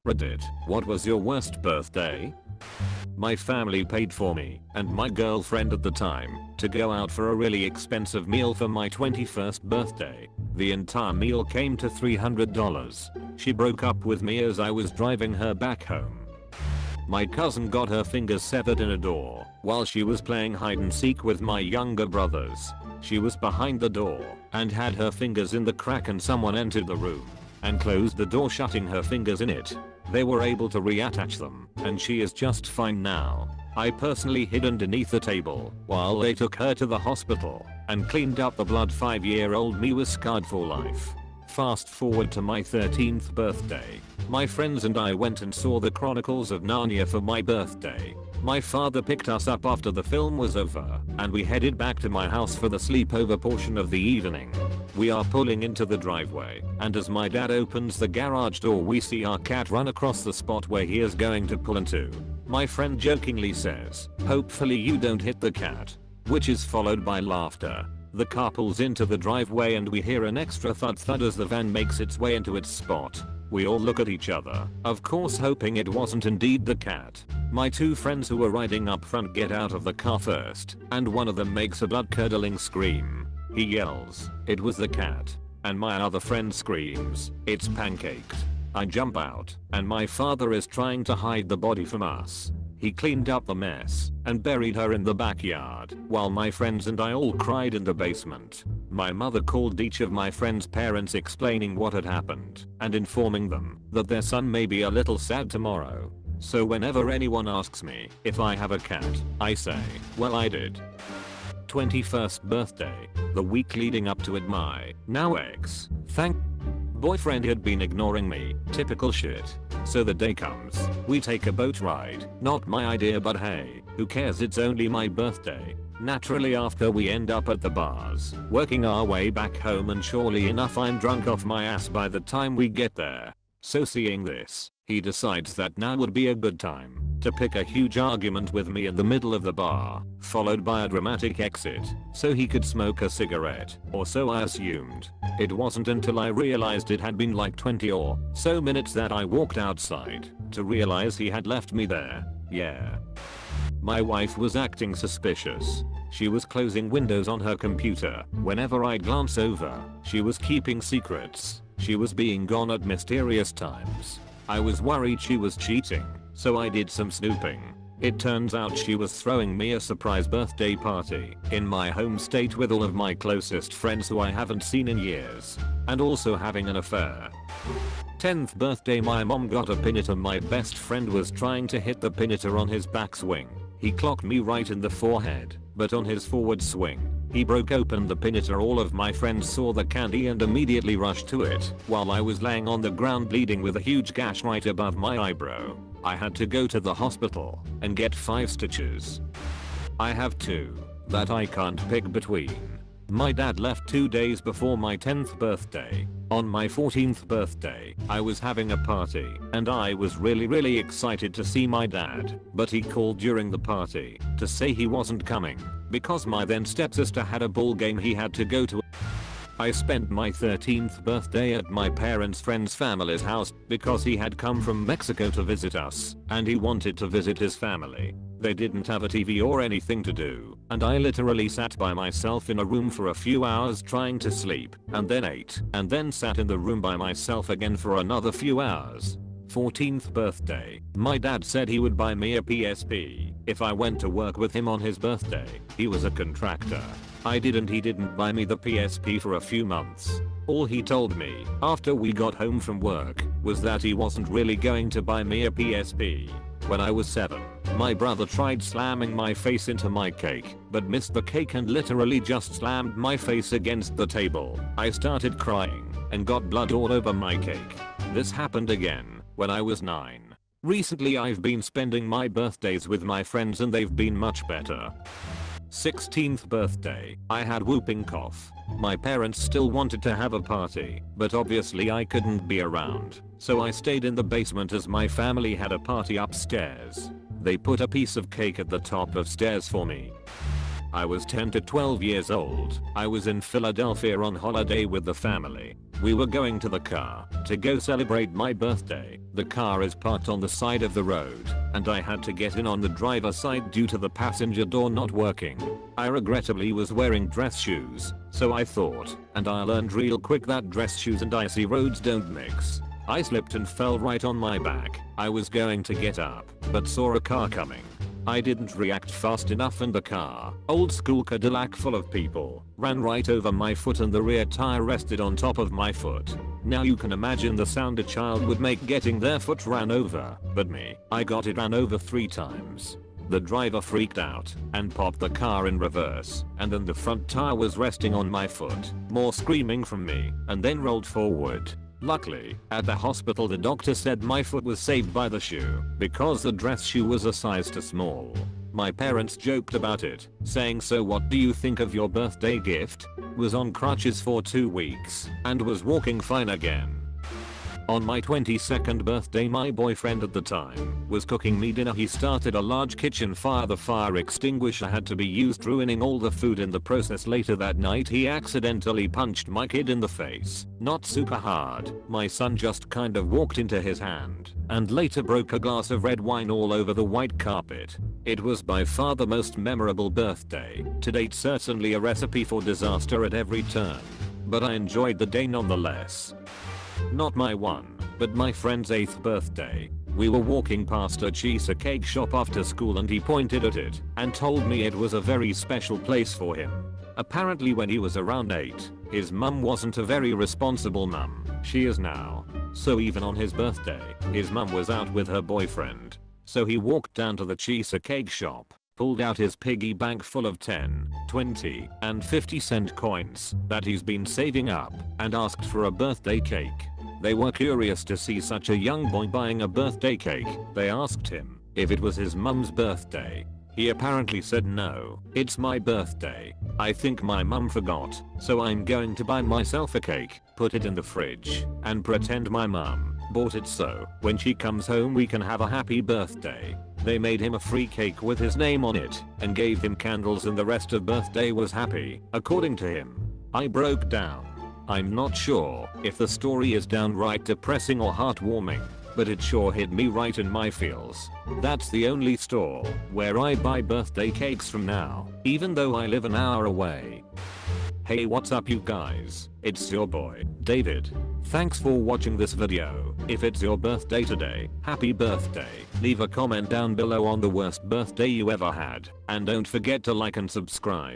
Reddit, what was your worst birthday? My family paid for me and my girlfriend at the time to go out for a really expensive meal for my 21st birthday. The entire meal came to $300. She broke up with me as I was driving her back home. My cousin got her fingers severed in a door while she was playing hide and seek with my younger brothers. She was behind the door and had her fingers in the crack, and someone entered the room and closed the door, shutting her fingers in it. They were able to reattach them and she is just fine now. I personally hid underneath the table while they took her to the hospital and cleaned up the blood. 5-year-old me was scarred for life. Fast forward to my 13th birthday. My friends and I went and saw the Chronicles of Narnia for my birthday. My father picked us up after the film was over and we headed back to my house for the sleepover portion of the evening. We are pulling into the driveway and as my dad opens the garage door we see our cat run across the spot where he is going to pull into. My friend jokingly says, "Hopefully you don't hit the cat," which is followed by laughter. The car pulls into the driveway and we hear an extra thud as the van makes its way into its spot. We all look at each other, of course hoping it wasn't indeed the cat. My two friends who were riding up front get out of the car first, and one of them makes a blood-curdling scream. He yells, "It was the cat," and my other friend screams, "It's pancaked." I jump out, and my father is trying to hide the body from us. He cleaned up the mess and buried her in the backyard, while my friends and I all cried in the basement. My mother called each of my friends' parents explaining what had happened and informing them that their son may be a little sad tomorrow. So whenever anyone asks me if I have a cat, I say, well, I did. 21st birthday. The week leading up to it, my now ex boyfriend had been ignoring me. Typical shit. So the day comes. We take a boat ride. Not my idea, but hey, who cares, it's only my birthday. Naturally after we end up at the bars, working our way back home, and surely enough I'm drunk off my ass by the time we get there. So seeing this, he decides that now would be a good time to pick a huge argument with me in the middle of the bar, followed by a dramatic exit so he could smoke a cigarette, or so I assumed. It wasn't until I realized it had been like 20 or so minutes that I walked outside to realize he had left me there. Yeah. My wife was acting suspicious. She was closing windows on her computer. Whenever I'd glance over, she was keeping secrets. She was being gone at mysterious times. I was worried she was cheating, so I did some snooping. It turns out she was throwing me a surprise birthday party in my home state with all of my closest friends who I haven't seen in years, and also having an affair. 10th birthday. My mom got a pinata. My best friend was trying to hit the pinata on his backswing. He clocked me right in the forehead, but on his forward swing, he broke open the pinata. All of my friends saw the candy and immediately rushed to it while I was laying on the ground bleeding with a huge gash right above my eyebrow. I had to go to the hospital and get 5 stitches. I have 2 that I can't pick between. My dad left 2 days before my 10th birthday. On my 14th birthday, I was having a party and I was really excited to see my dad, but he called during the party to say he wasn't coming because my then stepsister had a ball game he had to go to. I spent my 13th birthday at my parents' friend's family's house because he had come from Mexico to visit us and he wanted to visit his family. They didn't have a TV or anything to do, and I literally sat by myself in a room for a few hours trying to sleep, and then ate, and then sat in the room by myself again for another few hours. 14th birthday. My dad said he would buy me a PSP if I went to work with him on his birthday. He was a contractor. He didn't buy me the PSP for a few months. All he told me after we got home from work was that he wasn't really going to buy me a PSP. When I was 7, my brother tried slamming my face into my cake, but missed the cake and literally just slammed my face against the table. I started crying and got blood all over my cake. This happened again when I was 9. Recently I've been spending my birthdays with my friends and they've been much better. 16th birthday. I had whooping cough. My parents still wanted to have a party, but obviously I couldn't be around, so I stayed in the basement as my family had a party upstairs. They put a piece of cake at the top of stairs for me. I was 10 to 12 years old. I was in Philadelphia on holiday with the family. We were going to the car to go celebrate my birthday. The car is parked on the side of the road and I had to get in on the driver's side due to the passenger door not working. I regrettably was wearing dress shoes, so I thought, and I learned real quick that dress shoes and icy roads don't mix. I slipped and fell right on my back. I was going to get up, but saw a car coming. I didn't react fast enough and the car, old school Cadillac full of people, ran right over my foot and the rear tire rested on top of my foot. Now you can imagine the sound a child would make getting their foot ran over, but me, I got it ran over 3 times. The driver freaked out and popped the car in reverse, and then the front tire was resting on my foot. More screaming from me, and then rolled forward. Luckily, at the hospital the doctor said my foot was saved by the shoe, because the dress shoe was a size too small. My parents joked about it, saying, "So what do you think of your birthday gift?" Was on crutches for 2 weeks, and was walking fine again. On my 22nd birthday my boyfriend at the time was cooking me dinner. He started a large kitchen fire. The fire extinguisher had to be used, ruining all the food in the process. Later that night he accidentally punched my kid in the face. Not super hard, my son just kind of walked into his hand, and later broke a glass of red wine all over the white carpet. It was by far the most memorable birthday to date, certainly a recipe for disaster at every turn. But I enjoyed the day nonetheless. Not my one, but my friend's 8th birthday. We were walking past a cheesecake shop after school and he pointed at it and told me it was a very special place for him. Apparently when he was around 8, his mum wasn't a very responsible mum. She is now. So even on his birthday, his mum was out with her boyfriend. So he walked down to the cheesecake shop, pulled out his piggy bank full of 10, 20, and 50-cent coins that he's been saving up, and asked for a birthday cake. They were curious to see such a young boy buying a birthday cake. They asked him if it was his mum's birthday. He apparently said, "No, it's my birthday. I think my mum forgot, so I'm going to buy myself a cake, put it in the fridge, and pretend my mum bought it so when she comes home we can have a happy birthday." They made him a free cake with his name on it and gave him candles, and the rest of birthday was happy, according to him. I broke down. I'm not sure if the story is downright depressing or heartwarming, but it sure hit me right in my feels. That's the only store where I buy birthday cakes from now, even though I live an hour away. Hey, what's up you guys? It's your boy, David. Thanks for watching this video. If it's your birthday today, happy birthday. Leave a comment down below on the worst birthday you ever had, and don't forget to like and subscribe.